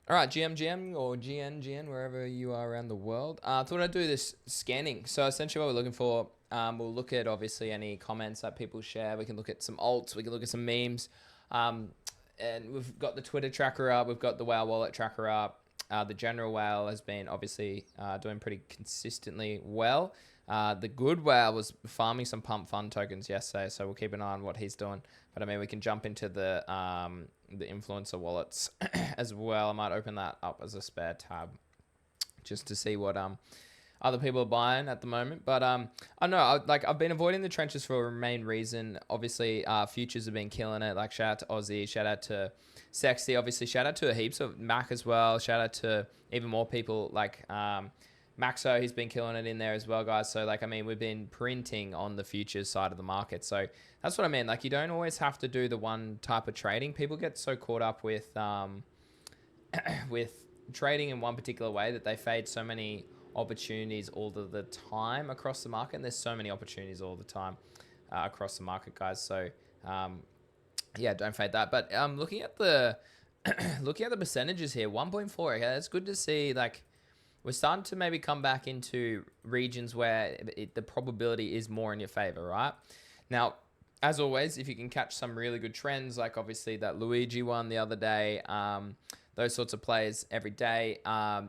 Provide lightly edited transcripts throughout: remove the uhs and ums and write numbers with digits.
All right, GMGM or GNGN, wherever you are around the world. Thought I'd do this scanning. So essentially what we're looking for, we'll look at obviously any comments that people share. We can look at some alts. We can look at some memes. Um, and we've got the Twitter tracker up. We've got the Whale Wallet tracker up. The general whale has been obviously doing pretty consistently well. The good whale was farming some pump fund tokens yesterday, so we'll keep an eye on what he's doing. But I mean, we can jump into the influencer wallets as well. I might open that up as a spare tab just to see what other people are buying at the moment. But I don't know, I've been avoiding the trenches for a main reason. Obviously, futures have been killing it. Like shout out to Aussie, shout out to Sexy, obviously shout out to heaps of Mac as well. Shout out to even more people like Maxo, he's been killing it in there as well, guys. So like, I mean, we've been printing on the futures side of the market. So that's what I mean. Like, you don't always have to do the one type of trading. People get so caught up with with trading in one particular way that they fade so many opportunities all the time across the market. And there's so many opportunities all the time across the market, guys. So yeah, don't fade that. But looking at the looking at the percentages here, 1.4. Okay, that's good to see. Like, we're starting to maybe come back into regions where the probability is more in your favor, right? Now, as always, if you can catch some really good trends, like obviously that Luigi one the other day, those sorts of plays every day,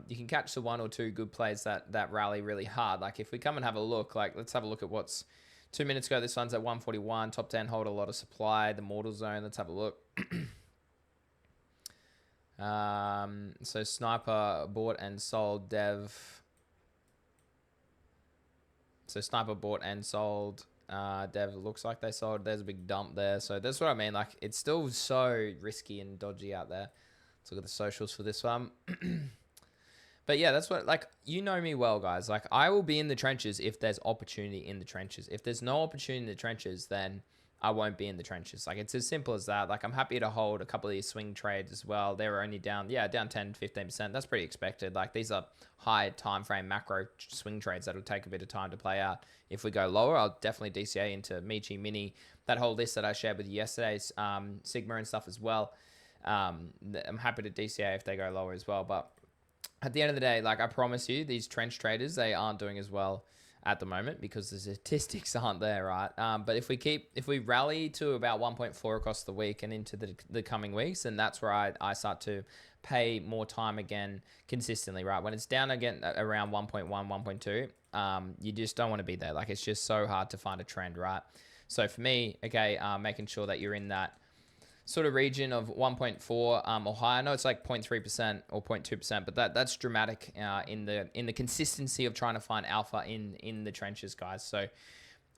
you can catch the one or two good plays that rally really hard. Like if we come and have a look, like let's have a look at what's 2 minutes ago. This one's at 141, top 10, hold a lot of supply, the mortal zone. Let's have a look. So Sniper bought and sold Dev. So Sniper bought and sold. Dev looks like they sold. There's a big dump there. So that's what I mean. Like, it's still so risky and dodgy out there. Let's look at the socials for this one. But yeah, that's what, like, you know me well, guys. Like, I will be in the trenches if there's opportunity in the trenches. If there's no opportunity in the trenches, then I won't be in the trenches. Like, it's as simple as that. Like, I'm happy to hold a couple of these swing trades as well. They were only down, down 10, 15%. That's pretty expected. Like, these are high time frame macro swing trades that'll take a bit of time to play out. If we go lower, I'll definitely DCA into Michi Mini, that whole list that I shared with you yesterday's Sigma and stuff as well. I'm happy to DCA if they go lower as well. But at the end of the day, like I promise you, these trench traders, they aren't doing as well at the moment because the statistics aren't there, right? But if we rally to about 1.4 across the week and into the coming weeks, and that's where I start to pay more time again consistently, right? When it's down again around 1.1, 1.2, you just don't want to be there. Like, it's just so hard to find a trend, right? So for me, okay, making sure that you're in that sort of region of 1.4 or higher. I know it's like 0.3% or 0.2%, but that's dramatic in the consistency of trying to find alpha in the trenches, guys. So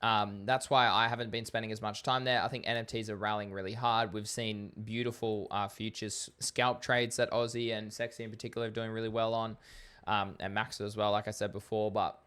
that's why I haven't been spending as much time there. I think NFTs are rallying really hard. We've seen beautiful futures scalp trades that Aussie and Sexy in particular are doing really well on, and Max as well, like I said before. But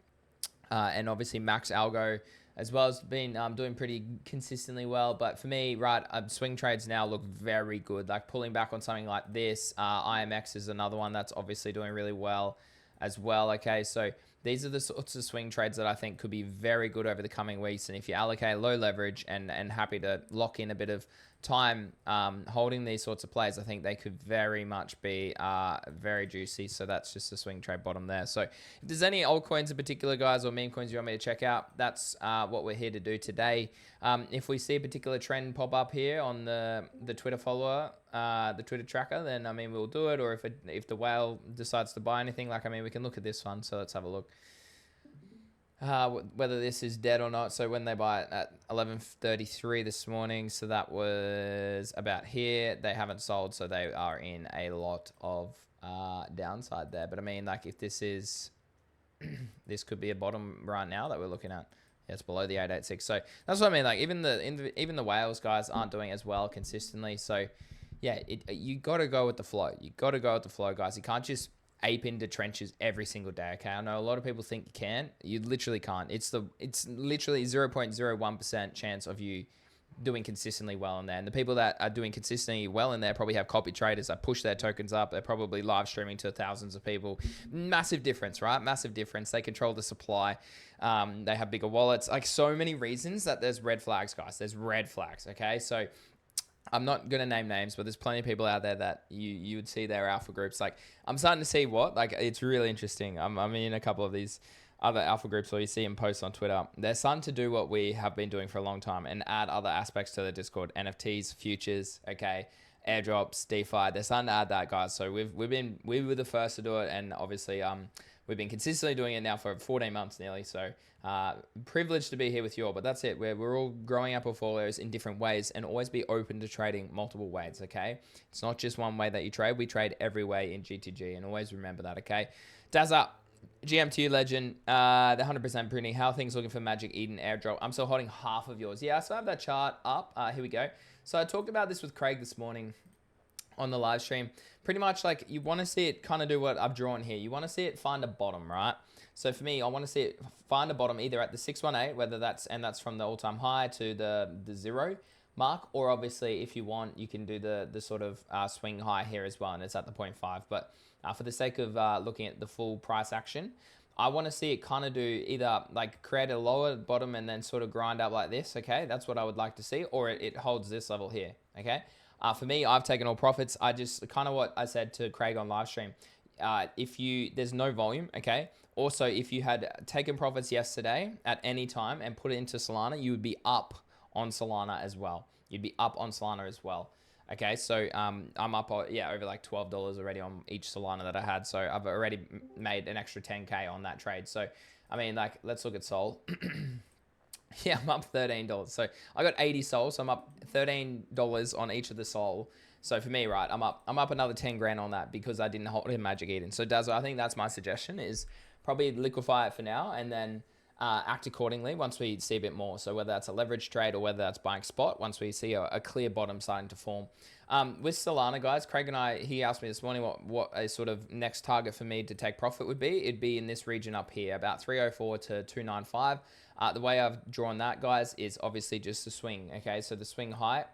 and obviously Max Algo as well has been doing pretty consistently well. But for me, right, swing trades now look very good. Like pulling back on something like this, IMX is another one that's obviously doing really well as well. Okay, so these are the sorts of swing trades that I think could be very good over the coming weeks. And if you allocate low leverage and happy to lock in a bit of time holding these sorts of plays, I think they could very much be very juicy. So that's just a swing trade bottom there. So if there's any altcoins in particular, guys, or meme coins you want me to check out, that's what we're here to do today. If we see a particular trend pop up here on the Twitter follower, the Twitter tracker, then I mean we'll do it. Or if the whale decides to buy anything, like I mean we can look at this one. So let's have a look. Whether this is dead or not. So when they buy it at 11:33 this morning, so that was about here. They haven't sold, so they are in a lot of downside there. But I mean, like if this is, this could be a bottom right now that we're looking at. Yeah, it's below the 886. So that's what I mean. Like even the whales guys aren't doing as well consistently. So yeah, you got to go with the flow. You got to go with the flow, guys. You can't just ape into trenches every single day. Okay, I know a lot of people think you can. You literally can't. It's literally 0.01% chance of you doing consistently well in there. And the people that are doing consistently well in there probably have copy traders that push their tokens up. They're probably live streaming to thousands of people. Massive difference, right? Massive difference. They control the supply. They have bigger wallets. Like so many reasons that there's red flags, guys. There's red flags. Okay, so I'm not gonna name names, but there's plenty of people out there that you would see their alpha groups. Like I'm starting to see like it's really interesting. I'm in a couple of these other alpha groups where you see them post on Twitter. They're starting to do what we have been doing for a long time and add other aspects to the Discord: NFTs, futures, okay, airdrops, DeFi. They're starting to add that, guys. So we were the first to do it, and obviously we've been consistently doing it now for 14 months nearly. So privileged to be here with you all, but that's it. We're all growing our portfolios in different ways and always be open to trading multiple ways, okay? It's not just one way that you trade. We trade every way in GTG, and always remember that, okay? Dazza, GM2 legend, the 100% printing. How are things looking for Magic Eden airdrop? I'm still holding half of yours. Yeah, so I have that chart up. Here we go. So I talked about this with Craig this morning on the live stream. Pretty much like you want to see it kind of do what I've drawn here. You want to see it find a bottom, right? So for me, I want to see it find a bottom either at the 618, whether that's from the all-time high to the 0 mark, or obviously if you want, you can do the sort of swing high here as well, and it's at the 0.5. But for the sake of looking at the full price action, I want to see it kind of do either like create a lower bottom and then sort of grind up like this, okay? That's what I would like to see, or it holds this level here, okay? For me, I've taken all profits. I just kind of what I said to Craig on live stream. There's no volume, okay? Also, if you had taken profits yesterday at any time and put it into Solana, you would be up on Solana as well. You'd be up on Solana as well. Okay, so I'm up, over like $12 already on each Solana that I had. So I've already made an extra 10K on that trade. So, I mean, like, let's look at Sol. Yeah, I'm up $13. So I got 80 Sol, so I'm up $13 on each of the Sol. So for me, right, I'm up another 10 grand on that because I didn't hold in Magic Eden. So Dazzle, I think that's my suggestion is probably liquefy it for now and then act accordingly once we see a bit more. So whether that's a leverage trade or whether that's buying spot, once we see a clear bottom starting to form. With Solana, guys, Craig and I, he asked me this morning what a sort of next target for me to take profit would be. It'd be in this region up here, about 304 to 295. The way I've drawn that, guys, is obviously just a swing. Okay, so the swing high,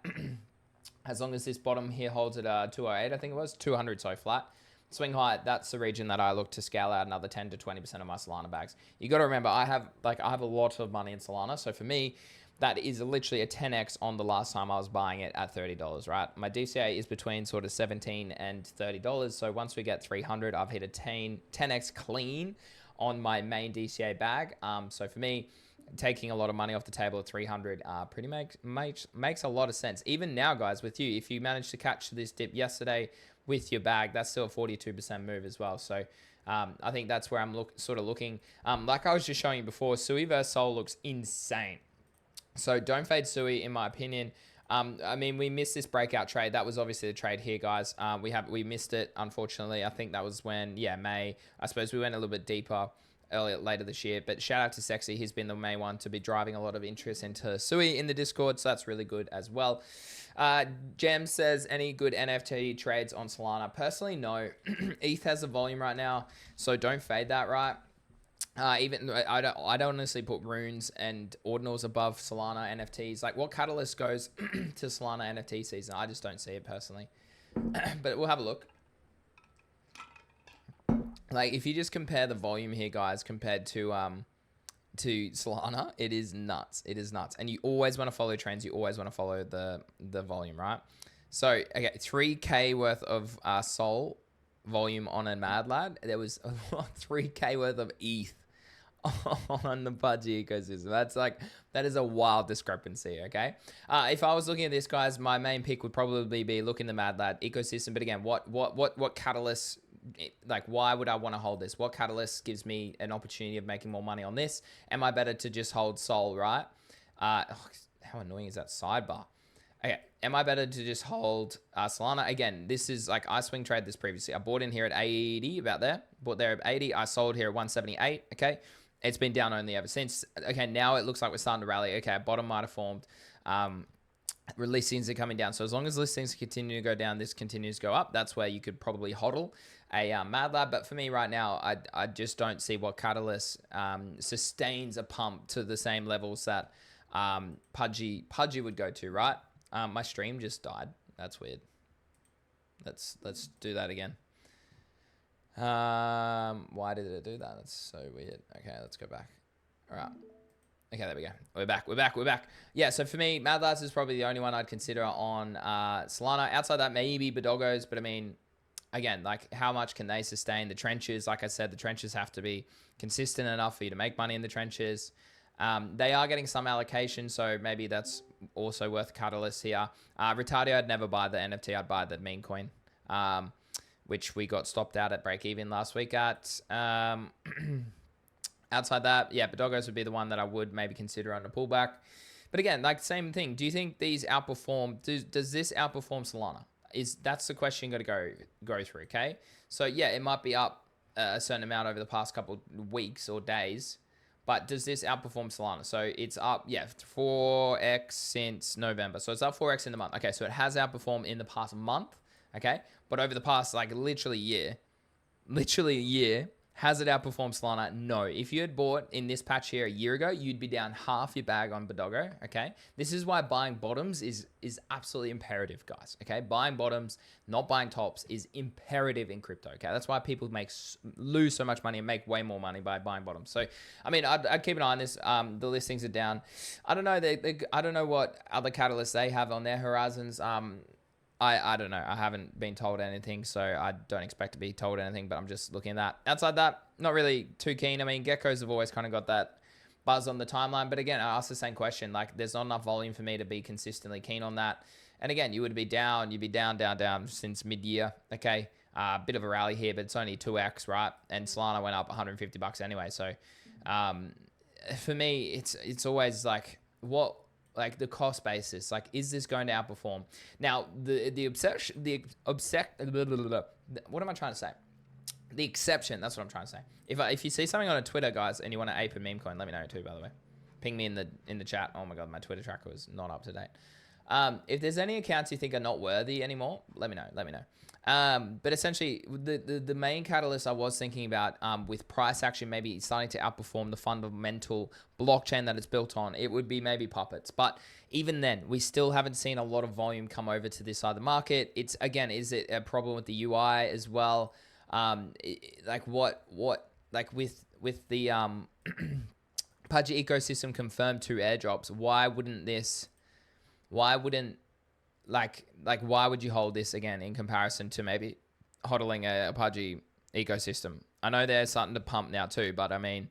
as long as this bottom here holds at 208, I think it was 200, so flat. Swing high, that's the region that I look to scale out another 10 to 20% of my Solana bags. You got to remember, I have a lot of money in Solana, so for me, that is literally a 10x on the last time I was buying it at $30, right? My DCA is between sort of $17 and $30, so once we get 300, I've hit a 10x clean on my main DCA bag. So for me, taking a lot of money off the table at 300 pretty makes a lot of sense. Even now, guys, with you, if you managed to catch this dip yesterday with your bag, that's still a 42% move as well. So I think that's where I'm looking. Like I was just showing you before, Sui versus Sol looks insane. So don't fade Sui, in my opinion. I mean, we missed this breakout trade. That was obviously the trade here, guys. We missed it, unfortunately. I think that was when, May. I suppose we went a little bit deeper later this year. But shout out to Sexy. He's been the main one to be driving a lot of interest into Sui in the Discord. So that's really good as well. Jem says, any good NFT trades on Solana? Personally, no. ETH has a volume right now, so don't fade that, right? Even I don't honestly put runes and ordinals above Solana NFTs. Like, what catalyst goes to Solana NFT season? I just don't see it personally. But we'll have a look. Like, if you just compare the volume here, guys, compared to Solana, it is nuts. It is nuts. And you always want to follow trends. You always want to follow the volume, right? So, okay, 3K worth of Sol volume on a Mad Lad. There was 3K worth of ETH on the Pudgy ecosystem. That is a wild discrepancy, okay? If I was looking at this, guys, my main pick would probably be looking the Mad Lad ecosystem. But again, what catalyst, like, why would I want to hold this? What catalyst gives me an opportunity of making more money on this? Am I better to just hold Sol, right? How annoying is that sidebar? Okay, am I better to just hold Solana? Again, this is like, I swing trade this previously. I bought in here at 80, about there. Bought there at 80. I sold here at 178, okay? It's been down only ever since. Okay, now it looks like we're starting to rally. Okay, a bottom might have formed. Listings are coming down. So as long as listings continue to go down, this continues to go up. That's where you could probably hodl a Mad Lab. But for me right now, I just don't see what catalyst sustains a pump to the same levels that Pudgy would go to, right? My stream just died. That's weird. Let's do that again. Why did it do that? That's so weird. Okay, let's go back. All right. Okay, there we go. We're back. Yeah, so for me, Mad Lads is probably the only one I'd consider on Solana. Outside that, maybe Badogos, but I mean, again, like how much can they sustain the trenches? Like I said, the trenches have to be consistent enough for you to make money in the trenches. They are getting some allocation, so maybe that's also worth a catalyst here. Retardio, I'd never buy the NFT. I'd buy the Memecoin, which we got stopped out at break even last week at. Outside that, yeah, Badogos would be the one that I would maybe consider on a pullback. But again, like same thing. Do you think these outperform? Does this outperform Solana? That's the question you got to go through. Okay, so yeah, it might be up a certain amount over the past couple of weeks or days, but does this outperform Solana? So it's up, yeah, 4x since November. So it's up 4x in the month. Okay, so it has outperformed in the past month. Okay, but over the past like literally a year. Has it outperformed Solana? No. If you had bought in this patch here a year ago, you'd be down half your bag on Badogo, okay? This is why buying bottoms is absolutely imperative, guys, okay? Buying bottoms, not buying tops is imperative in crypto, okay? That's why people lose so much money and make way more money by buying bottoms. So, I mean, I'd keep an eye on this. The listings are down. I don't know. I don't know what other catalysts they have on their horizons. I don't know. I haven't been told anything, so I don't expect to be told anything, but I'm just looking at that. Outside that, not really too keen. I mean, geckos have always kind of got that buzz on the timeline, but again, I asked the same question. Like, there's not enough volume for me to be consistently keen on that. And again, you'd be down since mid-year, okay? Bit of a rally here, but it's only 2x, right? And Solana went up $150 anyway. So for me, it's always like, like the cost basis, like, is this going to outperform? Now, what am I trying to say? The exception, that's what I'm trying to say. If you see something on a Twitter, guys, and you want to ape a meme coin, let me know too, by the way. Ping me in the chat. Oh my God, my Twitter tracker was not up to date. If there's any accounts you think are not worthy anymore, let me know. But essentially, the main catalyst I was thinking about with price action maybe starting to outperform the fundamental blockchain that it's built on, it would be maybe puppets. But even then, we still haven't seen a lot of volume come over to this side of the market. It's, again, is it a problem with the UI as well? Like with the Pudgy ecosystem confirmed 2 airdrops, why would you hold this again in comparison to maybe hodling a Pudgy ecosystem? I know there's something to pump now too, but I mean,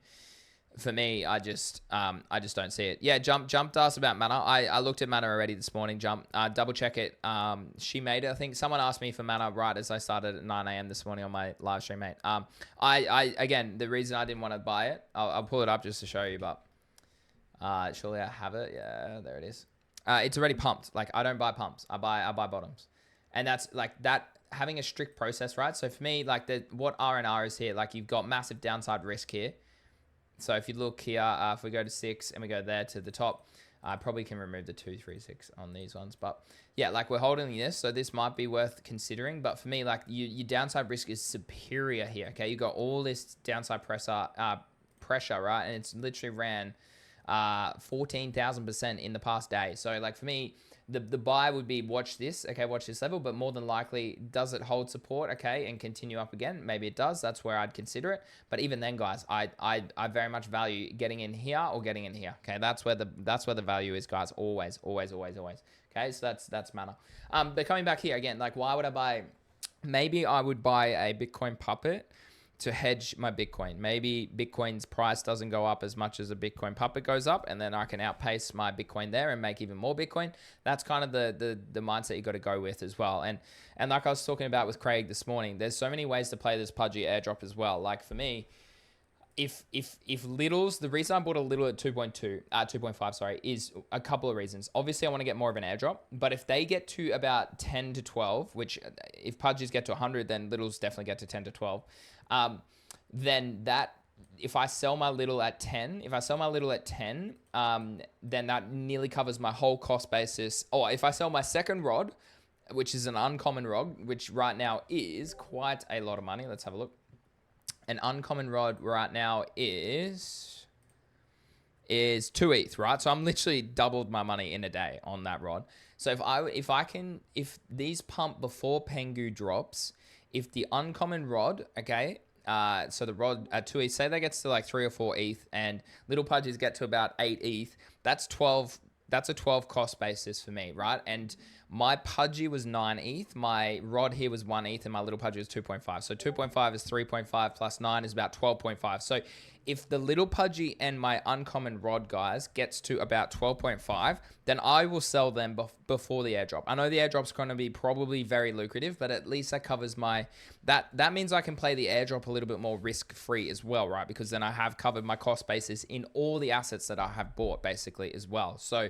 for me, I just don't see it. Yeah, Jump asked about Mana. I looked at Mana already this morning. Jump, double check it. She made it. I think someone asked me for Mana right as I started at 9 a.m. this morning on my live stream, mate. I again, the reason I didn't want to buy it, I'll pull it up just to show you, but surely I have it. Yeah, there it is. It's already pumped. Like, I don't buy pumps. I buy bottoms. And that's like that, having a strict process, right? So for me, like what R&R is here, like you've got massive downside risk here. So if you look here, if we go to 6 and we go there to the top, I probably can remove the 2, 3, 6 on these ones. But yeah, like we're holding this, so this might be worth considering. But for me, like your downside risk is superior here, okay? You got all this downside pressure, right? And it's literally ran 14,000% in the past day. So like for me, the buy would be watch this level, but more than likely, does it hold support, okay, and continue up again? Maybe it does. That's where I'd consider it. But even then, guys, I very much value getting in here or getting in here. Okay, that's where the value is, guys. Always. Okay, so that's Mana. But coming back here again, like why would I buy? Maybe I would buy a Bitcoin puppet to hedge my Bitcoin. Maybe Bitcoin's price doesn't go up as much as a Bitcoin puppet goes up, and then I can outpace my Bitcoin there and make even more Bitcoin. That's kind of the mindset you got to go with as well. And like I was talking about with Craig this morning, there's so many ways to play this Pudgy airdrop as well. Like for me, if Littles, the reason I bought a Little at 2.5, sorry, is a couple of reasons. Obviously, I want to get more of an airdrop, but if they get to about 10 to 12, which if Pudgies get to 100, then Littles definitely get to 10 to 12. Then that, if I sell my Little at 10, then that nearly covers my whole cost basis. Or if I sell my second rod, which is an uncommon rod, which right now is quite a lot of money. Let's have a look. An uncommon rod right now is 2 ETH, right? So I'm literally doubled my money in a day on that rod. So if these pump before Pengu drops, if the uncommon rod, okay, so the rod at 2 ETH, say that gets to like 3 or 4 ETH, and little pudgies get to about 8 ETH. That's 12. That's a 12 cost basis for me, right? And my pudgy was 9 ETH. My rod here was 1 ETH, and my little pudgy was 2.5. So 2.5 is 3.5 plus 9 is about 12.5. So if the little pudgy and my uncommon rod, guys, gets to about 12.5, then I will sell them before the airdrop. I know the airdrop's going to be probably very lucrative, but at least that covers my... That means I can play the airdrop a little bit more risk-free as well, right? Because then I have covered my cost basis in all the assets that I have bought, basically, as well. So...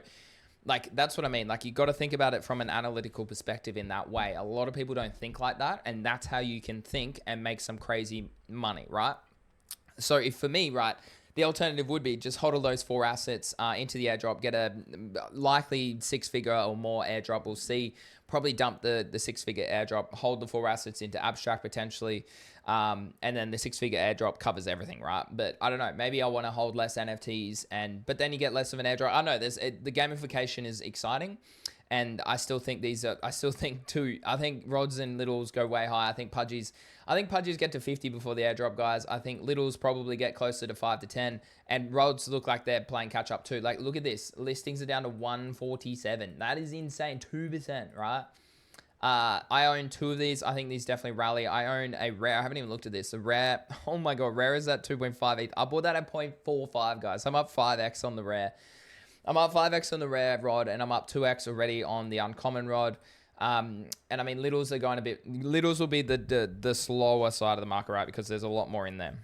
like, that's what I mean. Like, you got to think about it from an analytical perspective in that way. A lot of people don't think like that, and that's how you can think and make some crazy money, right? So if for me, right, the alternative would be just hodl those 4 assets into the airdrop, get a likely 6-figure or more airdrop. We'll see. Probably dump the 6-figure airdrop, hold the 4 assets into abstract potentially, and then the 6-figure airdrop covers everything, right? But I don't know. Maybe I want to hold less NFTs, but then you get less of an airdrop. I know the gamification is exciting. And I still think I think rods and littles go way high. I think pudgies get to 50 before the airdrop, guys. I think littles probably get closer to 5 to 10, and rods look like they're playing catch up too. Like, look at this. Listings are down to 147. That is insane. 2%, right? I own 2 of these. I think these definitely rally. I own a rare. I haven't even looked at this. A rare. Oh my God. Rare is at 2.5 ETH. I bought that at 0.45, guys. I'm up 5x on the rare. I'm up 5x on the rare rod, and I'm up 2x already on the uncommon rod. And I mean, littles are going littles will be the slower side of the market, right? Because there's a lot more in them.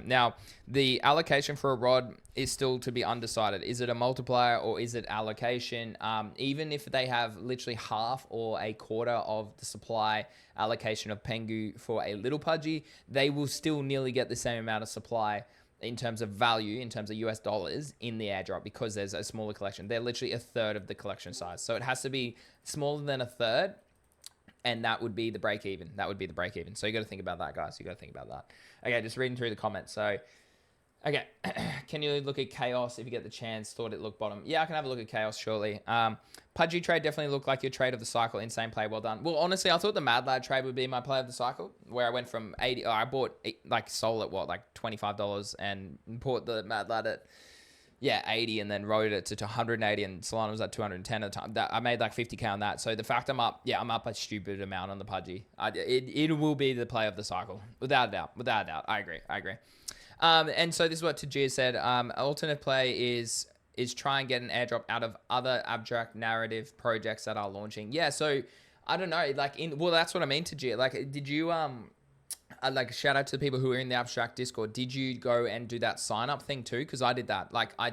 Now, the allocation for a rod is still to be undecided. Is it a multiplier or is it allocation? Even if they have literally half or a quarter of the supply allocation of Pengu for a little pudgy, they will still nearly get the same amount of supply in terms of value, in terms of US dollars in the airdrop, because there's a smaller collection. They're literally a third of the collection size. So it has to be smaller than a third, and that would be the break even. So you got to think about that, guys. Okay, just reading through the comments. So, okay, can you look at Chaos if you get the chance? Thought it looked bottom. Yeah, I can have a look at Chaos, surely. Pudgy trade definitely looked like your trade of the cycle. Insane play, well done. Well, honestly, I thought the Mad Lad trade would be my play of the cycle, where I went from 80. I bought like Sol at what, like $25, and bought the Mad Lad at 80, and then rode it to 180, and Solana was at 210 at the time. I made like 50k on that. So the fact I'm up a stupid amount on the Pudgy. It will be the play of the cycle, without a doubt. I agree. And so this is what Tajir said. Alternate play is try and get an airdrop out of other abstract narrative projects that are launching. Yeah, so I don't know. That's what I mean, Tajir. Like, did you like, shout out to the people who are in the abstract Discord. Did you go and do that sign up thing too? Because I did that. Like, I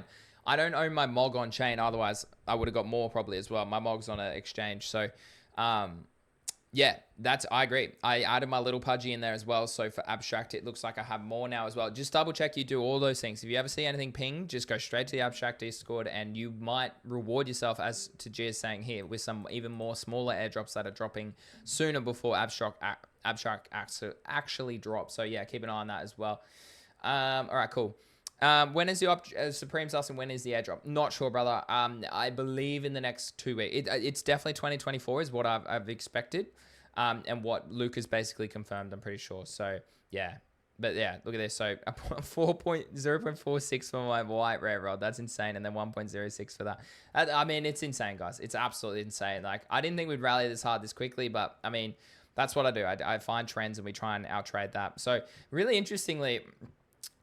don't own my MOG on chain. Otherwise, I would have got more probably as well. My MOG's on an exchange. So, yeah, I agree. I added my little pudgy in there as well. So for abstract, it looks like I have more now as well. Just double check you do all those things. If you ever see anything ping, just go straight to the abstract Discord, and you might reward yourself, as Tajir is saying here, with some even more smaller airdrops that are dropping sooner before abstract actually drops. So yeah, keep an eye on that as well. All right, cool. When is the Supreme's asking when is the airdrop? Not sure, brother. I believe in the next 2 weeks. It's definitely 2024 is what I've expected, and what Luke has basically confirmed. I'm pretty sure. So yeah, but yeah, look at this. So 0.46 for my white rare rod. That's insane, and then 1.06 for that. I mean, it's insane, guys. It's absolutely insane. Like, I didn't think we'd rally this hard this quickly, but I mean, that's what I do. I find trends and we try and outtrade that. So really interestingly,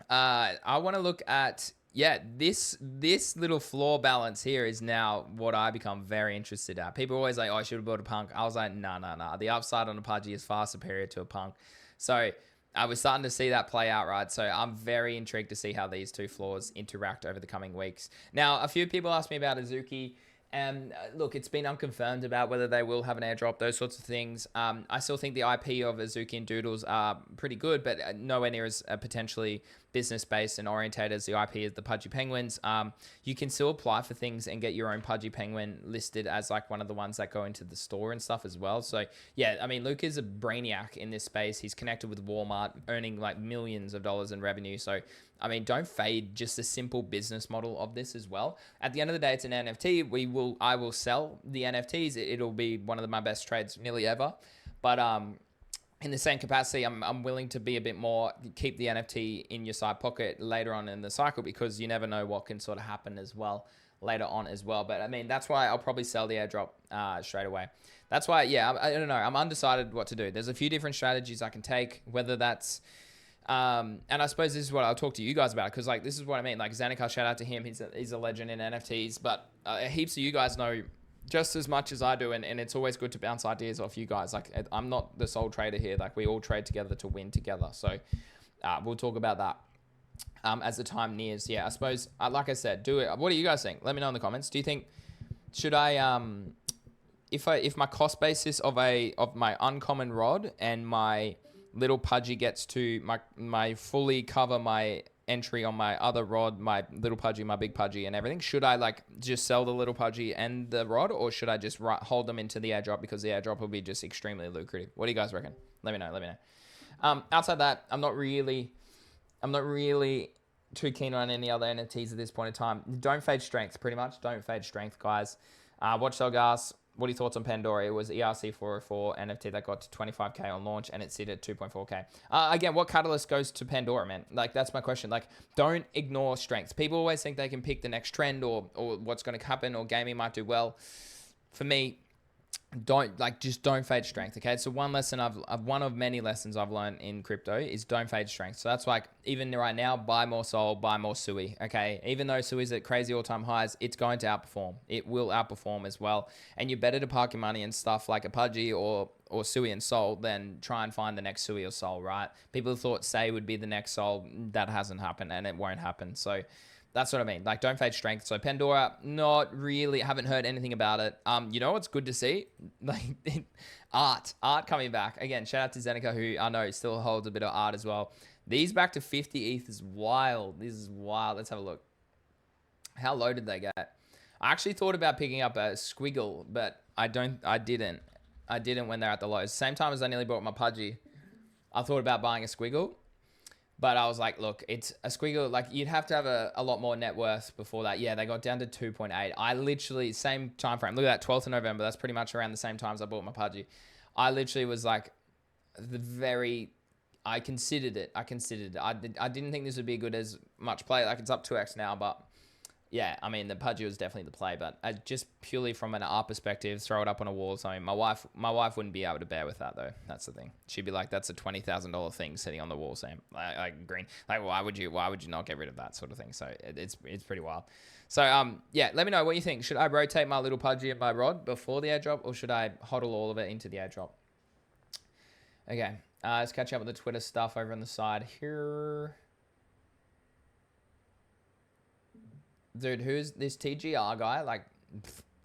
I want to look at, this little floor balance here is now what I become very interested at. People are always like, oh, I should have bought a punk. I was like, nah. The upside on a pudgy is far superior to a punk. So I was starting to see that play out, right? So I'm very intrigued to see how these two floors interact over the coming weeks. Now, a few people asked me about Azuki. And look, it's been unconfirmed about whether they will have an airdrop, those sorts of things. I still think the IP of Azuki and Doodles are pretty good, but nowhere near as potentially business-based and orientated as the IP of the Pudgy Penguins. You can still apply for things and get your own Pudgy Penguin listed as like one of the ones that go into the store and stuff as well. So yeah, I mean, Luke is a brainiac in this space. He's connected with Walmart, earning like millions of dollars in revenue. So I mean, don't fade just a simple business model of this as well. At the end of the day, it's an NFT. I will sell the NFTs. It'll be one of my best trades nearly ever. But in the same capacity, I'm willing to be a bit more, keep the NFT in your side pocket later on in the cycle, because you never know what can sort of happen as well later on as well. But I mean, that's why I'll probably sell the airdrop straight away. That's why, yeah, I don't know. I'm undecided what to do. There's a few different strategies I can take, whether that's, and I suppose this is what I'll talk to you guys about, because like, this is what I mean. Like Zanika, shout out to him. He's a legend in NFTs, but heaps of you guys know just as much as I do, and it's always good to bounce ideas off you guys. Like, I'm not the sole trader here. Like, we all trade together to win together. So we'll talk about that as the time nears. Yeah, I suppose, like I said, do it. What do you guys think? Let me know in the comments. Do you think, should I, if my cost basis of my uncommon rod and my little pudgy gets to my fully cover my entry on my other rod, my little pudgy, my big pudgy, and everything, should I like just sell the little pudgy and the rod, or should I just hold them into the airdrop, because the airdrop will be just extremely lucrative? What do you guys reckon? Let me know. Outside that, I'm not really too keen on any other NFTs at this point in time. Don't fade strength, pretty much. Don't fade strength, guys. Watchdog asks, what are your thoughts on Pandora? It was ERC404 NFT that got to 25k on launch, and it sit at 2.4k. Again, what catalyst goes to Pandora, man? Like, that's my question. Like, don't ignore strengths. People always think they can pick the next trend, or what's going to happen, or gaming might do well. For me, just don't fade strength. Okay, so one lesson one of many lessons I've learned in crypto is don't fade strength. So that's like, even right now, buy more Sol, buy more Sui. Okay, even though Sui's at crazy all-time highs, it's going to outperform. It will outperform as well, and you're better to park your money in stuff like a Pudgy or Sui and Sol than try and find the next Sui or Sol. Right? People thought Say would be the next Sol. That hasn't happened, and it won't happen. So that's what I mean. Like, don't fade strength. So Pandora, not really. Haven't heard anything about it. You know what's good to see? Like, art coming back again. Shout out to Zeneca, who I know still holds a bit of art as well. These back to 50 ETH is wild. This is wild. Let's have a look. How low did they get? I actually thought about picking up a squiggle, but I didn't when they're at the lows. Same time as I nearly bought my Pudgy, I thought about buying a squiggle. But I was like, look, it's a squiggle. Like, you'd have to have a lot more net worth before that. Yeah, they got down to 2.8. I literally, same time frame. Look at that, 12th of November. That's pretty much around the same time as I bought my Pudgy. I literally was like, I considered it. I didn't think this would be a good as much play. Like, it's up 2x now, but yeah, I mean, the Pudgy was definitely the play, but just purely from an art perspective, throw it up on a wall or something. My wife wouldn't be able to bear with that, though. That's the thing. She'd be like, "That's a $20,000 thing sitting on the wall, Sam." Like green. Like, why would you not get rid of that sort of thing? So it's pretty wild. So yeah, let me know what you think. Should I rotate my little Pudgy and my rod before the airdrop, or should I hodl all of it into the airdrop? Okay, let's catch up with the Twitter stuff over on the side here. Dude, who's this TGR guy? Like,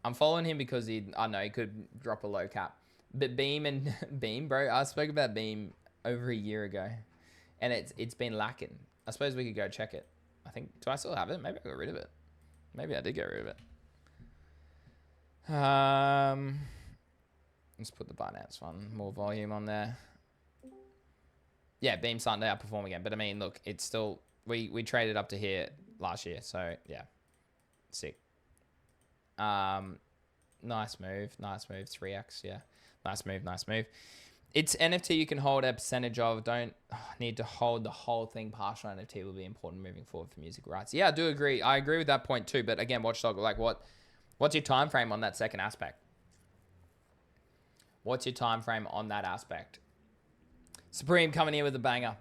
I'm following him because I know he could drop a low cap. But Beam and Beam, bro, I spoke about Beam over a year ago, and it's been lacking. I suppose we could go check it. I think, do I still have it? Maybe I got rid of it. Maybe I did get rid of it. Let's put the Binance one, more volume on there. Yeah, Beam's starting to outperform again. But I mean, look, it's still, we traded up to here last year, so yeah. Sick. Nice move, 3x, yeah. Nice move. It's NFT you can hold a percentage of. Don't need to hold the whole thing. Partial NFT will be important moving forward for music rights. Yeah, I do agree. I agree with that point too. But again, Watchdog, like, what's your time frame on that second aspect? What's your time frame on that aspect? Supreme coming in with a banger.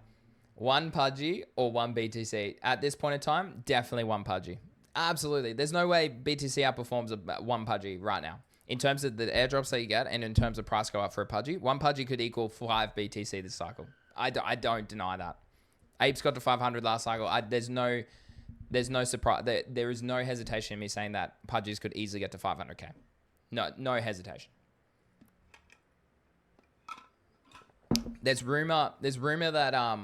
One Pudgy or one BTC? At this point in time, definitely one Pudgy. Absolutely. There's no way BTC outperforms one Pudgy right now. In terms of the airdrops that you get, and in terms of price go up for a Pudgy, one Pudgy could equal 5 BTC this cycle. I don't deny that. Apes got to 500 last cycle. There's no surprise. There is no hesitation in me saying that Pudgies could easily get to 500k. No hesitation. There's rumor that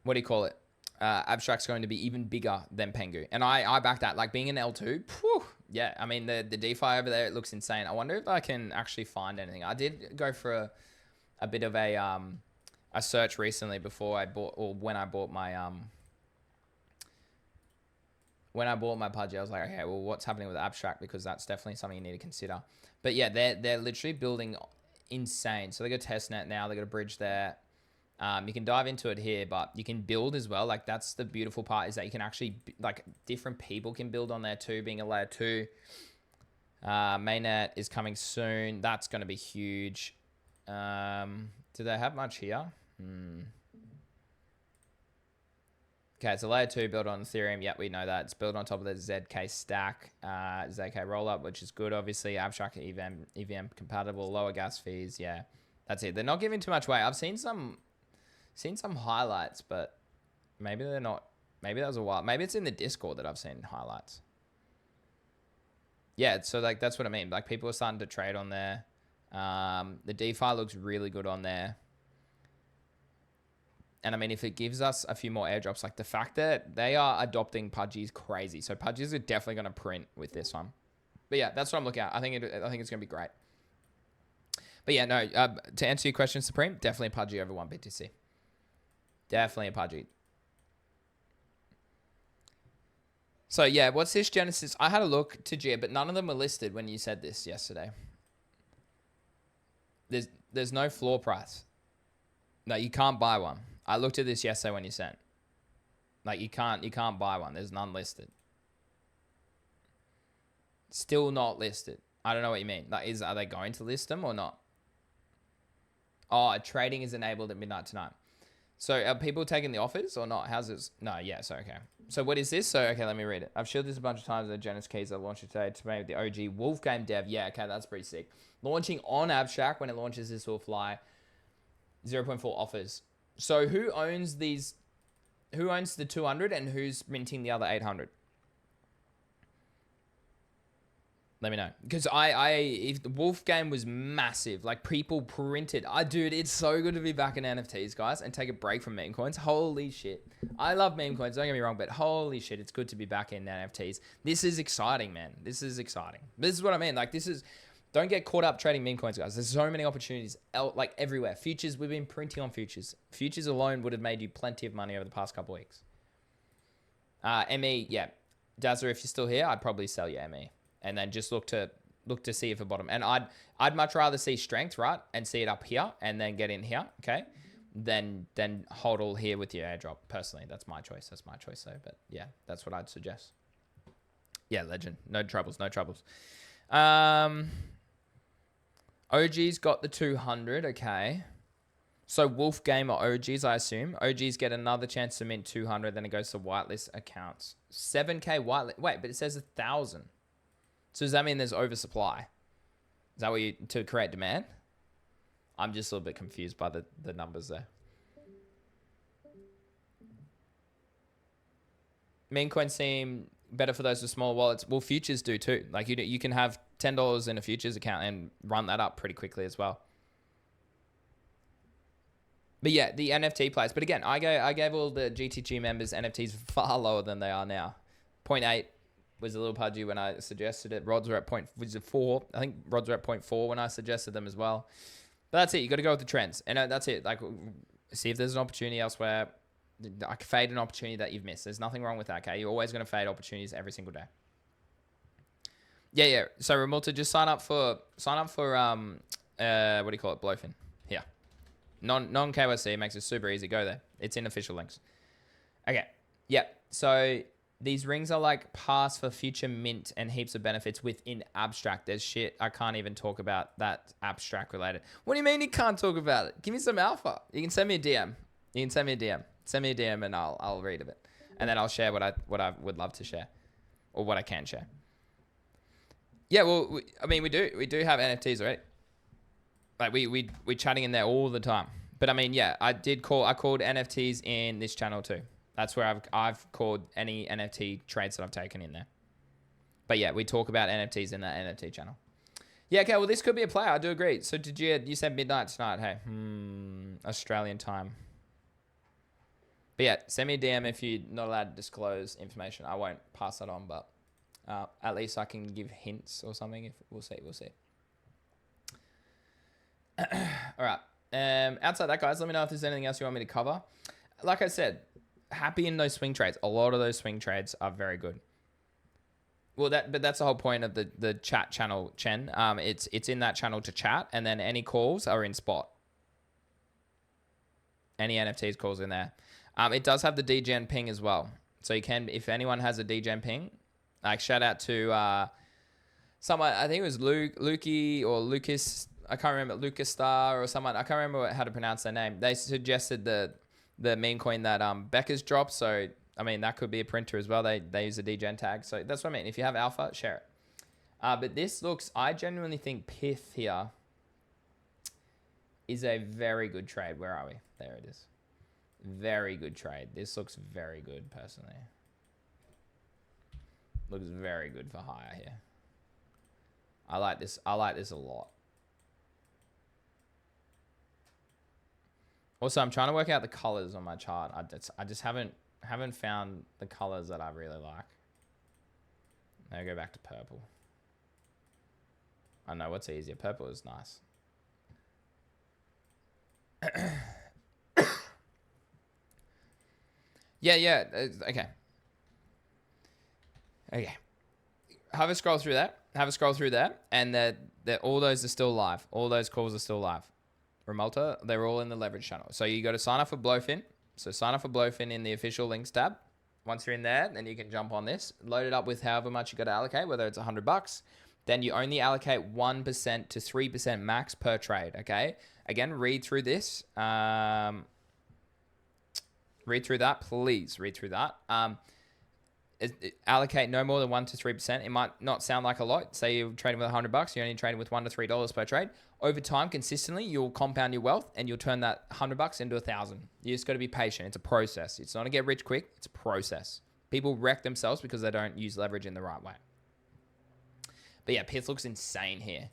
what do you call it? Abstract's going to be even bigger than Pengu. And I back that. Like, being an L2, yeah, I mean, the DeFi over there, it looks insane. I wonder if I can actually find anything. I did go for a bit of a search recently before I bought, or when I bought my Pudgy. I was like, okay, well, what's happening with Abstract? Because that's definitely something you need to consider. But yeah, they're literally building insane. So they got testnet now. They got a bridge there. You can dive into it here, but you can build as well. Like that's the beautiful part, is that you can actually, like, different people can build on there too, being a layer 2. Mainnet is coming soon. That's going to be huge. Do they have much here? Okay, it's a layer 2 built on Ethereum. Yep, we know that. It's built on top of the ZK stack, ZK rollup, which is good, obviously. Abstract EVM compatible, lower gas fees. Yeah, that's it. They're not giving too much away. I've seen some highlights, but maybe they're not. Maybe that was a while. Maybe it's in the Discord that I've seen highlights. Yeah, so like that's what I mean. Like people are starting to trade on there. The DeFi looks really good on there. And I mean, if it gives us a few more airdrops, like the fact that they are adopting Pudgy is crazy. So Pudgies are definitely going to print with this one. But yeah, that's what I'm looking at. I think it's going to be great. But yeah, no, to answer your question, Supreme, definitely a Pudgy over 1 BTC. Definitely a Pudgy. So yeah, what's this Genesis? I had a look to Gia, but none of them were listed when you said this yesterday. There's no floor price. No, you can't buy one. I looked at this yesterday when you sent. Like you can't buy one. There's none listed. Still not listed. I don't know what you mean. Like, are they going to list them or not? Oh, trading is enabled at midnight tonight. So are people taking the offers or not? How's this? No, yeah, so okay. So what is this? So okay, let me read it. I've showed this a bunch of times. The Genesis keys I launched it today to make the OG Wolf Game dev. Yeah, okay, that's pretty sick. Launching on Abstract. When it launches, this will fly. 0.4 offers. So who owns these? Who owns the 200 and who's minting the other 800? Let me know. Because if the Wolf Game was massive, like people printed. Dude, it's so good to be back in NFTs, guys, and take a break from Memecoins. Holy shit. I love Memecoins, don't get me wrong, but holy shit, it's good to be back in NFTs. This is exciting, man. This is exciting. This is what I mean. Like, don't get caught up trading meme coins, guys. There's so many opportunities like everywhere. Futures, we've been printing on futures. Futures alone would have made you plenty of money over the past couple of weeks. ME, yeah. Dazzler, if you're still here, I'd probably sell you ME. And then just look to see if a bottom. And I'd much rather see strength, right? And see it up here and then get in here, okay? Than hodl here with your airdrop. Personally, that's my choice. That's my choice though. But yeah, that's what I'd suggest. Yeah, legend. No troubles, no troubles. OG's got the 200, okay. So Wolf Game or OGs, I assume. OGs get another chance to mint 200, then it goes to whitelist accounts. 7K whitelist. Wait, but it says 1,000. So does that mean there's oversupply? Is that what to create demand? I'm just a little bit confused by the numbers there. Meme coins seem better for those with small wallets. Well, futures do too. Like you can have $10 in a futures account and run that up pretty quickly as well. But yeah, the NFT plays. But again, I gave all the GTG members NFTs far lower than they are now. 0.8 was a little pudgy when I suggested it. Rods were at 0.4. I think rods were at 0.4 when I suggested them as well. But that's it. You got to go with the trends. And that's it. Like, see if there's an opportunity elsewhere. Like, fade an opportunity that you've missed. There's nothing wrong with that, okay? You're always going to fade opportunities every single day. Yeah. So Ramulta, just sign up for what do you call it? Blowfin. Yeah. Non KYC makes it super easy. Go there. It's in official links. Okay. Yeah. So these rings are like pass for future mint and heaps of benefits within Abstract. There's shit I can't even talk about that Abstract related. What do you mean you can't talk about it? Give me some alpha. You can send me a DM. Send me a DM and I'll read it. And then I'll share what I would love to share or what I can share. Yeah, well, we do have NFTs already. Like we're chatting in there all the time. But I mean, yeah, I called NFTs in this channel too. That's where I've called any NFT trades that I've taken in there. But yeah, we talk about NFTs in that NFT channel. Yeah, okay, well, this could be a play. I do agree. So you said midnight tonight. Hey, Australian time. But yeah, send me a DM if you're not allowed to disclose information. I won't pass that on, but at least I can give hints or something. We'll see. All right. Outside that, guys, let me know if there's anything else you want me to cover. Like I said, happy in those swing trades. A lot of those swing trades are very good. Well, but that's the whole point of the chat channel, Chen. It's in that channel to chat, and then any calls are in spot. Any NFTs calls in there. It does have the DGen ping as well. So you can, if anyone has a DGen ping, like shout out to someone, I think it was Lukey or Lucas, I can't remember, Lucas Star or someone, I can't remember how to pronounce their name. They suggested the meme coin that Becca's dropped. So, I mean, that could be a printer as well. They use a DGen tag. So that's what I mean. If you have alpha, share it. But this looks, I genuinely think Pith here is a very good trade. Where are we? There it is. Very good trade. This looks very good, personally. Looks very good for hire here. I like this. I like this a lot. Also, I'm trying to work out the colors on my chart. I just haven't found the colors that I really like. Now go back to purple. I don't know what's easier. Purple is nice. Yeah. Okay. Have a scroll through that. And all those are still live. All those calls are still live. Remolta, they're all in the leverage channel. So you got to sign up for Blowfin. So sign up for Blowfin in the official links tab. Once you're in there, then you can jump on this. Load it up with however much you got to allocate, whether it's $100. Then you only allocate 1% to 3% max per trade. Okay. Again, read through this. Read through that, please. Read through that. Allocate no more than 1 to 3%. It might not sound like a lot. Say you're trading with $100, you're only trading with $1 to $3 per trade. Over time, consistently, you'll compound your wealth and you'll turn that $100 into 1,000. You just got to be patient. It's a process. It's not a get rich quick. It's a process. People wreck themselves because they don't use leverage in the right way. But yeah, Pith looks insane here.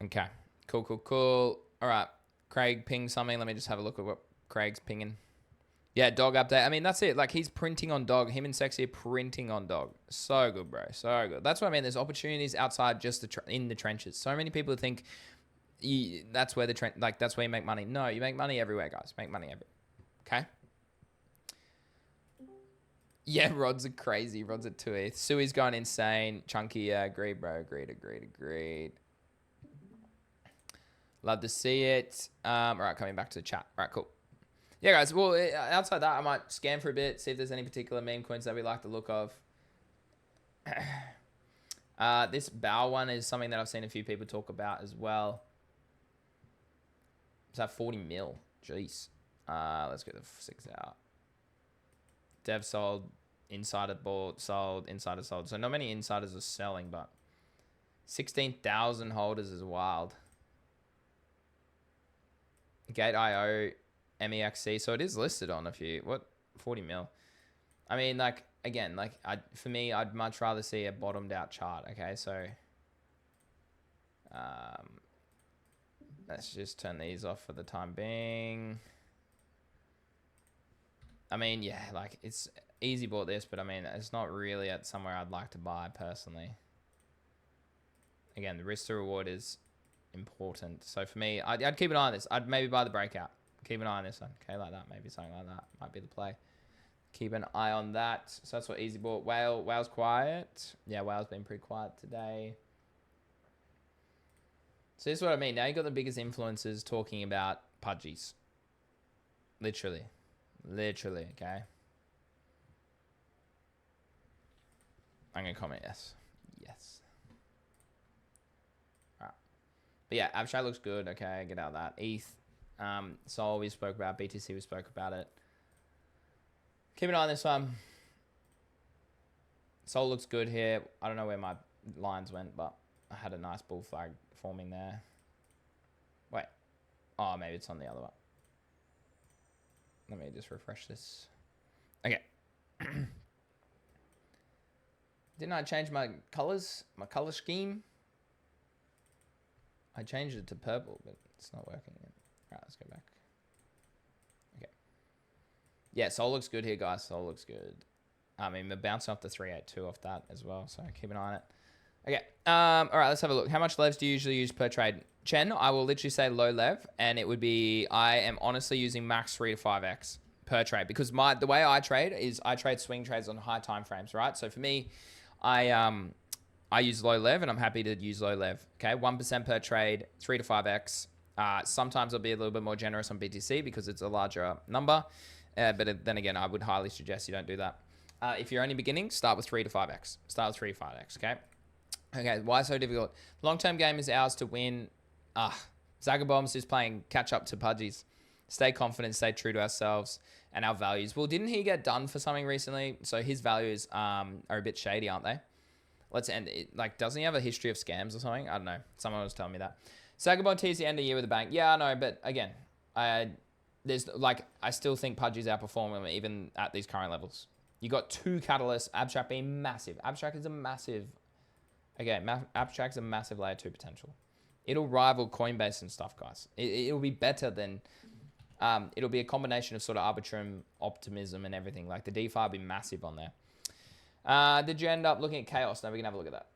Okay. Cool. All right. Craig pinged something. Let me just have a look at what Craig's pinging. Yeah, dog update. I mean, that's it. Like, he's printing on dog. Him and Sexy are printing on dog. So good, bro. So good. That's what I mean. There's opportunities outside just in the trenches. So many people think that's where that's where you make money. No, you make money everywhere, guys. Make money everywhere. Okay? Yeah, rods are crazy. Rods are 2 ETH. Sui's going insane. Chunky, yeah, agreed, bro. Agreed. Love to see it. All right, coming back to the chat. All right, cool. Yeah, guys. Well, outside that, I might scan for a bit, see if there's any particular meme coins that we like the look of. This Bow one is something that I've seen a few people talk about as well. It's at 40 mil. Jeez. Let's get the 6 out. Dev sold. Insider bought. Sold. Insider sold. So not many insiders are selling, but 16,000 holders is wild. Gate.io, MEXC. So it is listed on a few. What? 40 mil. I mean, like, again, like, for me, I'd much rather see a bottomed out chart. Okay, so let's just turn these off for the time being. I mean, yeah, like, it's easy bought this, but I mean, it's not really at somewhere I'd like to buy personally. Again, the risk to reward is important. So for me, I'd keep an eye on this. I'd maybe buy the breakout. Keep an eye on this one. Okay, like that. Maybe something like that might be the play. Keep an eye on that. So that's what easy bought. Whale's quiet. Yeah, Whale's been pretty quiet today. So this is what I mean. Now you got the biggest influencers talking about pudgies. Literally, okay? I'm going to comment yes. But yeah, Abstract looks good. Okay, get out of that. ETH, Sol we spoke about. BTC we spoke about it. Keep an eye on this one. Sol looks good here. I don't know where my lines went, but I had a nice bull flag forming there. Wait. Oh, maybe it's on the other one. Let me just refresh this. Okay. Didn't I change my colors? My color scheme? I changed it to purple, but it's not working yet. All right, let's go back. Okay. Yeah, Sol looks good here, guys. Sol looks good. I mean, we're bouncing off the 382 off that as well, so keep an eye on it. Okay. All right, let's have a look. How much levs do you usually use per trade? Chen, I will literally say low lev, and it would be, I am honestly using max 3 to 5x per trade, because the way I trade is I trade swing trades on high time frames, right? So for me, I use low lev, and I'm happy to use low lev. Okay, 1% per trade, 3 to 5x. Sometimes I'll be a little bit more generous on BTC because it's a larger number, but then again, I would highly suggest you don't do that. If you're only beginning, start with 3 to 5x. Start with 3 to 5x. Okay, why so difficult? Long-term game is ours to win. Zagabomb's just playing catch up to Pudgies. Stay confident, stay true to ourselves and our values. Well, didn't he get done for something recently? So his values are a bit shady, aren't they? Let's end it. Like, doesn't he have a history of scams or something? I don't know. Someone was telling me that. Sagabond teased the end of the year with a bang. Yeah, I know, but again, I still think Pudgy's outperforming even at these current levels. You got 2 catalysts, Abstract being massive. Abstract is a massive, Abstract's a massive layer 2 potential. It'll rival Coinbase and stuff, guys. It'll be better than, it'll be a combination of sort of Arbitrum, Optimism, and everything. Like the DeFi will be massive on there. Did you end up looking at Chaos? No, we can have a look at that.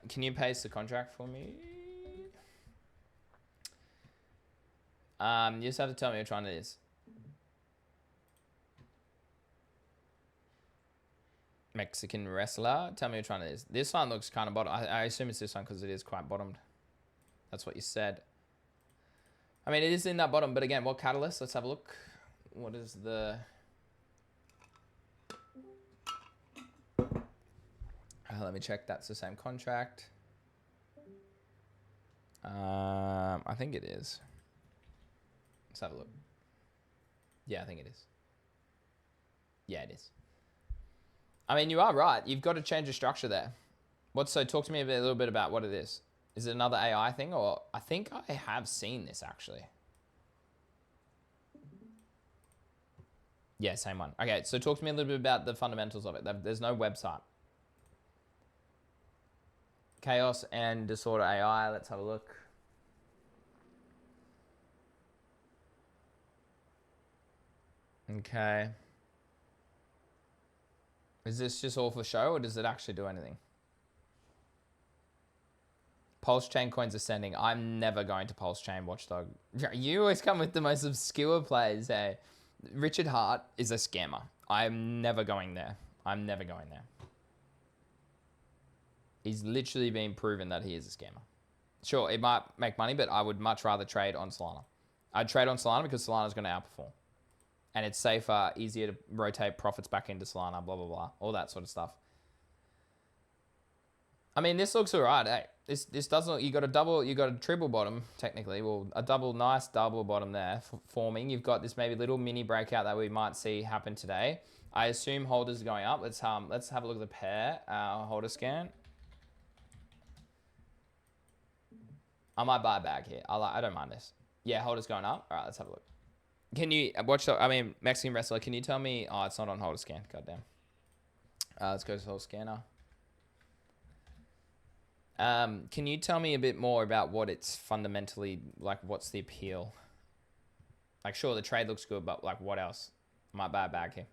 Can you paste the contract for me? You just have to tell me which one it is. Mexican wrestler. Tell me which one it is. This one looks kind of bottom. I assume it's this one because it is quite bottomed. That's what you said. I mean, it is in that bottom, but again, what catalyst? Let's have a look. What is the... let me check. That's the same contract. I think it is. Let's have a look. Yeah, I think it is. Yeah, it is. I mean, you are right. You've got to change the structure there. So talk to me a little bit about what it is. Is it another AI thing? Or I think I have seen this actually. Yeah, same one. Okay, so talk to me a little bit about the fundamentals of it. There's no website. Chaos and Disorder AI. Let's have a look. Okay. Is this just all for show, or does it actually do anything? Pulse Chain coins ascending. I'm never going to Pulse Chain, Watchdog. You always come with the most obscure plays, hey. Richard Hart is a scammer. I'm never going there. I'm never going there. He's literally been proven that he is a scammer. Sure, it might make money, but I would much rather trade on Solana. I'd trade on Solana because Solana's going to outperform. And it's safer, easier to rotate profits back into Solana, blah, blah, blah. All that sort of stuff. I mean, this looks all right. Hey, this doesn't, you got a triple bottom, technically. Well, nice double bottom there forming. You've got this maybe little mini breakout that we might see happen today. I assume holders are going up. Let's have a look at the pair, holder scan. I might buy a bag here. I don't mind this. Yeah, holders going up. All right, let's have a look. Can you watch Mexican wrestler, can you tell me... Oh, it's not on holder scan. Goddamn. Let's go to holder scanner. Can you tell me a bit more about what it's fundamentally... Like, what's the appeal? Like, sure, the trade looks good, but, like, what else? I might buy a bag here.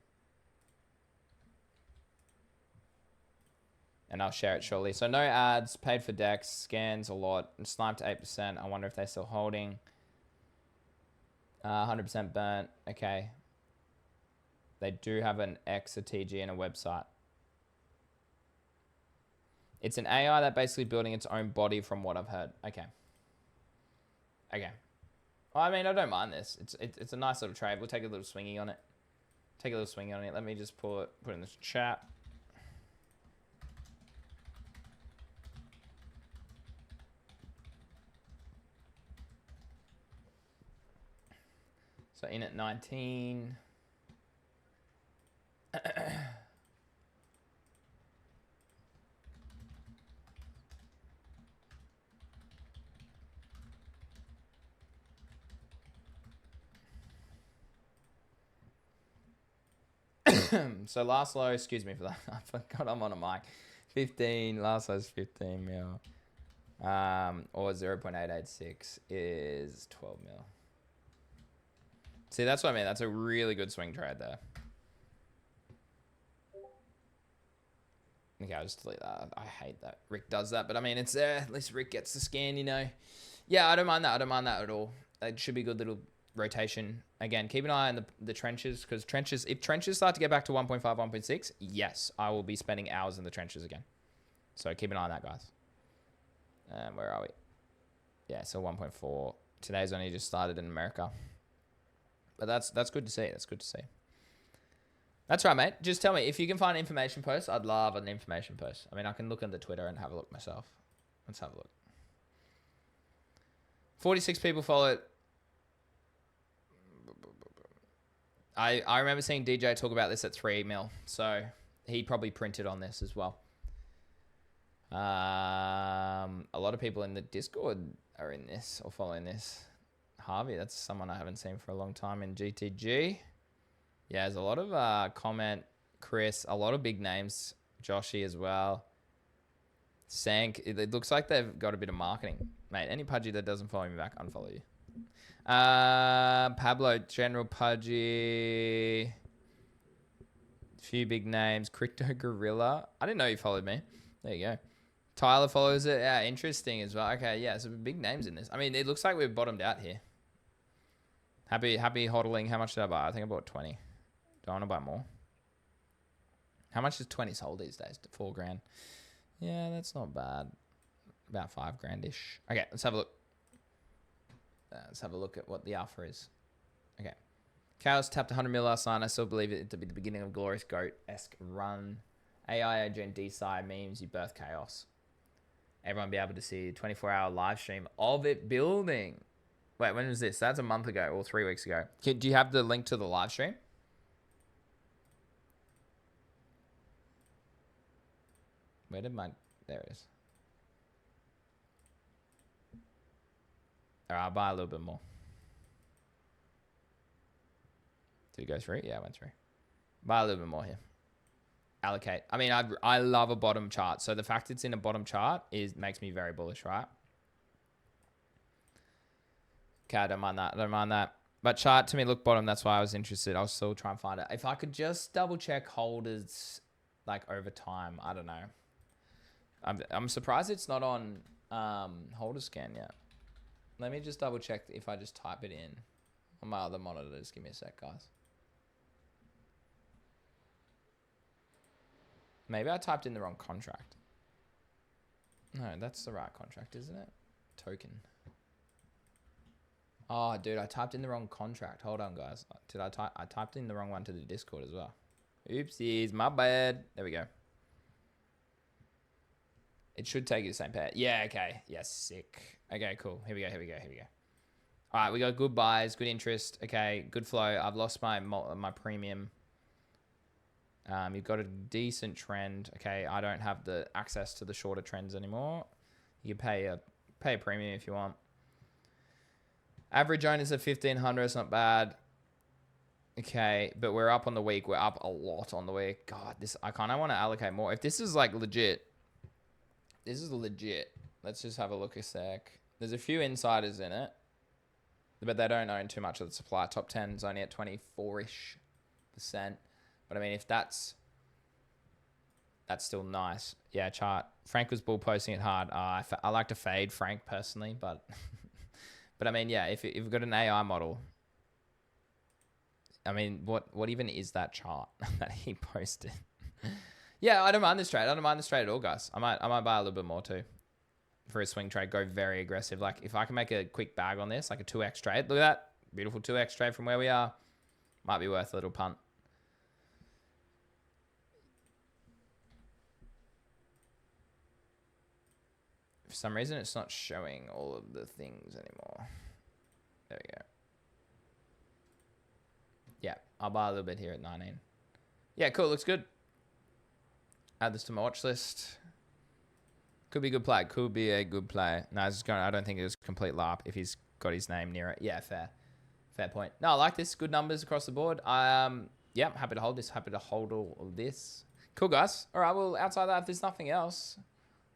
And I'll share it shortly. So, no ads. Paid for decks. Scans a lot. Sniped 8%. I wonder if they're still holding... 100% burnt. Okay. They do have an X, a TG, and a website. It's an AI that basically building its own body from what I've heard. Okay. Okay. Well, I mean, I don't mind this. It's a nice little trade. We'll take a little swingy on it. Let me just put it in this chat. So in at 19. So last low, excuse me for that. I forgot I'm on a mic. 15, last low's 15 mil. Or 0.886 is 12 mil. See, that's what I mean. That's a really good swing trade there. Okay, I'll just delete that. I hate that Rick does that, but I mean, it's there. At least Rick gets the scan, you know. Yeah, I don't mind that. I don't mind that at all. It should be a good little rotation. Again, keep an eye on the trenches, because if trenches start to get back to 1.5, 1.6, yes, I will be spending hours in the trenches again. So keep an eye on that, guys. Where are we? Yeah, so 1.4. Today's only just started in America. But that's good to see. That's good to see. That's right, mate. Just tell me if you can find an information post. I'd love an information post. I mean, I can look on the Twitter and have a look myself. Let's have a look. 46 people follow it. I remember seeing DJ talk about this at 3 mil, so he probably printed on this as well. A lot of people in the Discord are in this or following this. Harvey, that's someone I haven't seen for a long time in GTG. Yeah, there's a lot of comment. Chris, a lot of big names. Joshy as well. Sank, it looks like they've got a bit of marketing. Mate, any Pudgy that doesn't follow me back, unfollow you. Pablo, General Pudgy. Few big names. Crypto Gorilla. I didn't know you followed me. There you go. Tyler follows it. Yeah, interesting as well. Okay, yeah, so big names in this. I mean, it looks like we've bottomed out here. Happy hodling. How much did I buy? I think I bought 20. Do I want to buy more? How much is 20 sold these days? 4 grand. Yeah, that's not bad. About 5 grand-ish. Okay, let's have a look. Let's have a look at what the alpha is. Okay. Chaos tapped 100 mil last night. I still believe it to be the beginning of Glorious Goat-esque run. AI agent D-side memes, you birth chaos. Everyone be able to see a 24-hour live stream of it building. Wait, when was this? That's a month ago or 3 weeks ago. Do you have the link to the live stream? Where did my... There it is. All right, I'll buy a little bit more. Did it go through? Yeah, it went through. Buy a little bit more here. Allocate. I mean, I love a bottom chart. So the fact it's in a bottom chart makes me very bullish, right? Okay, I don't mind that. I don't mind that. But chart to me look bottom. That's why I was interested. I'll still try and find it. If I could just double check holders like over time, I don't know. I'm surprised it's not on holder scan yet. Let me just double check if I just type it in on my other monitor. Just give me a sec, guys. Maybe I typed in the wrong contract. No, that's the right contract, isn't it? Token. Oh, dude, I typed in the wrong contract. Hold on, guys. I typed in the wrong one to the Discord as well. Oopsies, my bad. There we go. It should take you the same pair. Yeah, okay. Yeah, sick. Okay, cool. Here we go. All right, we got good buys, good interest. Okay, good flow. I've lost my premium. You've got a decent trend. Okay, I don't have the access to the shorter trends anymore. You can pay a premium if you want. Average owners of 1,500. It's not bad. Okay, but we're up on the week. We're up a lot on the week. God, I kind of want to allocate more. If this is like legit, this is legit. Let's just have a look a sec. There's a few insiders in it, but they don't own too much of the supply. Top 10 is only at 24-ish%. But I mean, if that's still nice. Yeah, chart. Frank was bull posting it hard. I like to fade Frank personally, but but I mean, yeah, if you've got an AI model, I mean, what even is that chart that he posted? Yeah, I don't mind this trade. I don't mind this trade at all, guys. I might buy a little bit more too for a swing trade. Go very aggressive. Like if I can make a quick bag on this, like a 2x trade. Look at that. Beautiful 2x trade from where we are. Might be worth a little punt. For some reason, it's not showing all of the things anymore. There we go. Yeah, I'll buy a little bit here at 19. Yeah, cool. Looks good. Add this to my watch list. Could be a good play. Could be a good play. No, I don't think it was complete LARP if he's got his name near it. Yeah, fair point. No, I like this. Good numbers across the board. Yeah, happy to hold this. Happy to hold all of this. Cool, guys. All right, well, outside that, if there's nothing else,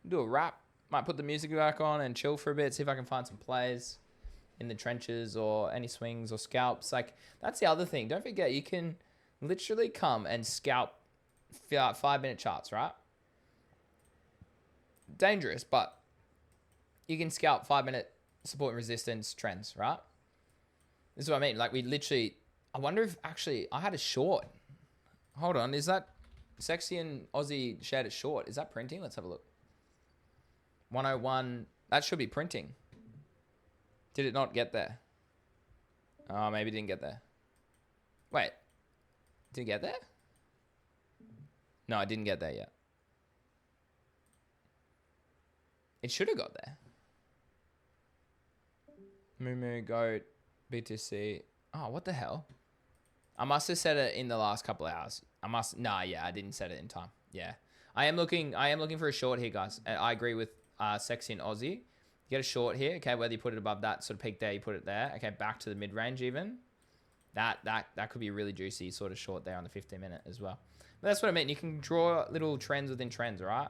do a wrap. Might put the music back on and chill for a bit. See if I can find some plays in the trenches or any swings or scalps. Like, that's the other thing. Don't forget, you can literally come and scalp 5-minute charts, right? dangerous, but you can scalp 5-minute support and resistance trends, right? This is what I mean. Like we literally, I wonder if actually I had a short. Hold on, is that Sexy and Aussie shared a short? Is that printing? Let's have a look. 101, that should be printing. Did it not get there? Oh, maybe it didn't get there. Wait, did it get there? No, I didn't get there yet. It should have got there. Moo Goat, BTC. Oh, what the hell? I must have said it in the last couple of hours. I didn't set it in time. Yeah. I am looking for a short here, guys. I agree with Sexy and Aussie. Get a short here, okay, whether you put it above that sort of peak there, you put it there. Okay, back to the mid-range even. That could be really juicy sort of short there on the 15-minute as well. But that's what I mean. You can draw little trends within trends, right?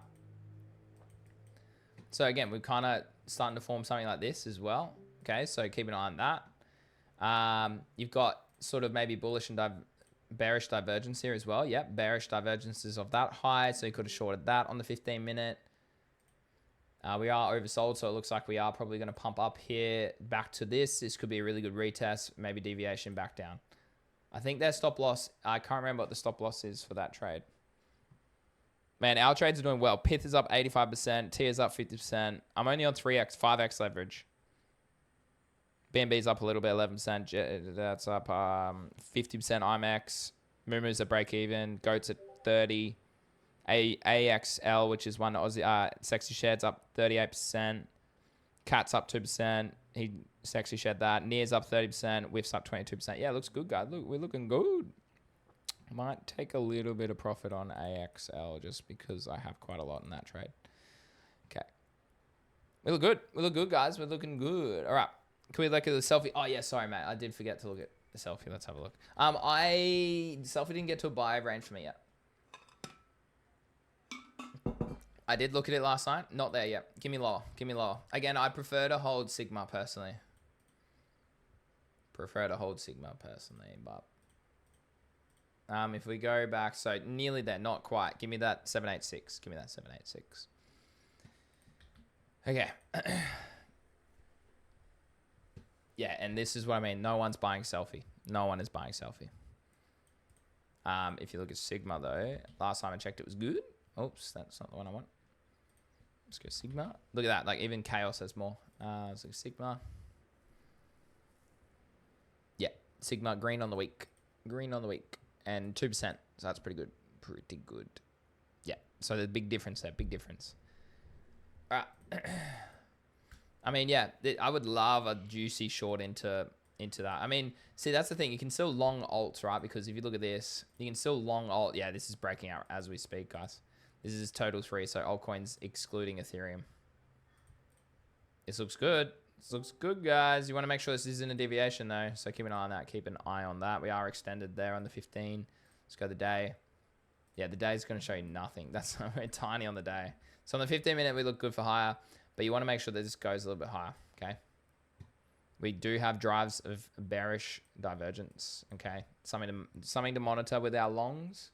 So again, we're kind of starting to form something like this as well. Okay, so keep an eye on that. You've got sort of maybe bullish and bearish divergence here as well. Yep, bearish divergences of that high. So you could have shorted that on the 15-minute. We are oversold, so it looks like we are probably going to pump up here back to this. This could be a really good retest, maybe deviation back down. I think their stop loss, I can't remember what the stop loss is for that trade. Man, our trades are doing well. Pith is up 85%, T is up 50%. I'm only on 3x, 5x leverage. BNB's up a little bit, 11%. That's up 50% IMAX. Moomoo's at break even. Goat's at 30. AXL, which is one Aussie, Sexy Shared's up 38%. Cat's up 2%. He Sexy Shared that. Near's up 30%. Whiff's up 22%. Yeah, looks good, guys. Look, we're looking good. Might take a little bit of profit on AXL just because I have quite a lot in that trade. Okay. We look good. We look good, guys. We're looking good. All right. Can we look at the selfie? Oh, yeah. Sorry, mate. I did forget to look at the selfie. Let's have a look. Selfie didn't get to a buy range for me yet. I did look at it last night. Not there yet. Give me lower. Give me lower. Again, I prefer to hold Sigma personally. But if we go back, so nearly there, not quite. Give me that 786. Give me that 786. Okay. Yeah, and this is what I mean. No one's buying selfie. No one is buying selfie. If you look at Sigma though, last time I checked it was good. Oops, that's not the one I want. Let's go Sigma. Look at that. Like even Chaos has more. Let's look at Sigma. Yeah, Sigma green on the week. Green on the week. And 2%. So that's pretty good. Pretty good. Yeah. So there's a big difference there. Big difference. All right. I mean, yeah, I would love a juicy short into that. I mean, see, that's the thing. You can still long alts, right? Because if you look at this, you can still long alt. Yeah, this is breaking out as we speak, guys. This is totals free, so altcoins excluding Ethereum. This looks good. This looks good, guys. You want to make sure this isn't a deviation, though. So keep an eye on that. Keep an eye on that. We are extended there on the 15. Let's go the day. Yeah, the day is going to show you nothing. That's we're tiny on the day. So on the 15-minute, we look good for higher. But you want to make sure that this goes a little bit higher, okay? We do have drives of bearish divergence, okay? Something to monitor with our longs.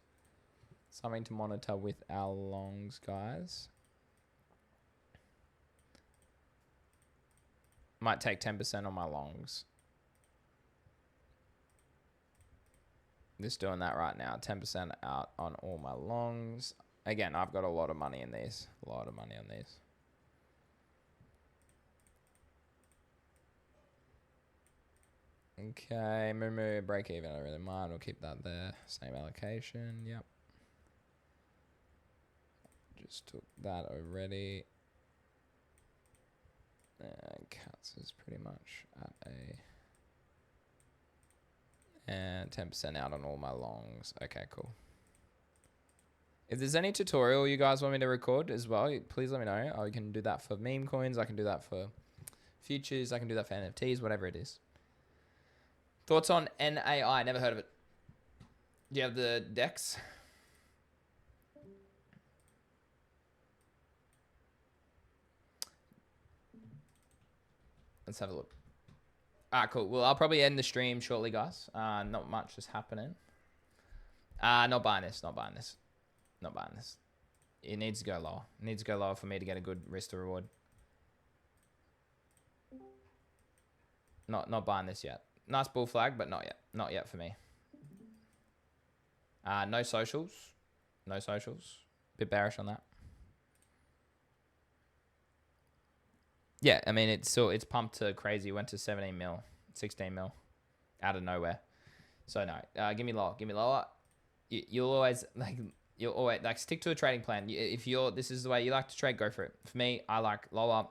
Something to monitor with our longs, guys. Might take 10% on my longs. Just doing that right now. 10% out on all my longs. Again, I've got a lot of money in these. A lot of money on these. Okay, Moo break even. I don't really mind. We'll keep that there. Same allocation. Yep. Just took that already. And Cats is pretty much at a... And 10% out on all my longs. Okay, cool. If there's any tutorial you guys want me to record as well, please let me know. I can do that for meme coins. I can do that for futures. I can do that for NFTs, whatever it is. Thoughts on NAI? Never heard of it. Do you have the DEX? Let's have a look. Cool. Well, I'll probably end the stream shortly, guys. Not much is happening. Not buying this. Not buying this. Not buying this. it needs to go lower. It needs to go lower for me to get a good risk to reward. Not buying this yet. Nice bull flag, but not yet. Not yet for me. No socials. No socials. Bit bearish on that. Yeah, I mean, it's pumped to crazy. Went to 17 mil, 16 mil out of nowhere. So no, give me lower. Give me lower. You'll always stick to a trading plan. If this is the way you like to trade, go for it. For me, I like lower.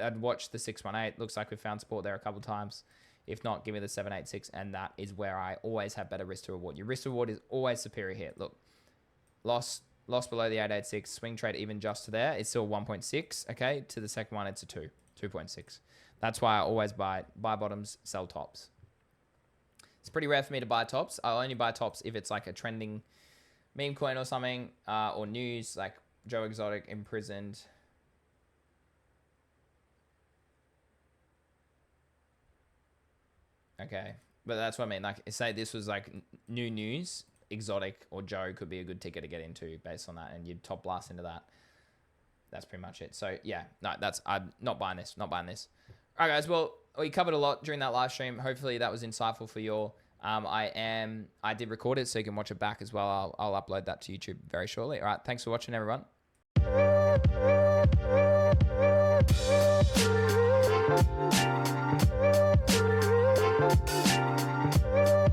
I'd watch the 618. Looks like we found support there a couple of times. If not, give me the 786, and that is where I always have better risk to reward. Your risk to reward is always superior here. Look, lost below the 886, swing trade even just to there. It's still 1.6. Okay, to the second one, it's a 2.6. That's why I always buy bottoms, sell tops. It's pretty rare for me to buy tops. I'll only buy tops if it's like a trending meme coin or something, or news like Joe Exotic imprisoned. Okay, but that's what I mean. Like, say this was like new news, Exotic or Joe could be a good ticket to get into based on that, and you'd top blast into that. That's pretty much it. So yeah, no, I'm not buying this. Not buying this. All right, guys. Well, we covered a lot during that live stream. Hopefully that was insightful for you all. I did record it, so you can watch it back as well. I'll upload that to YouTube very shortly. All right, thanks for watching, everyone. We'll be right back.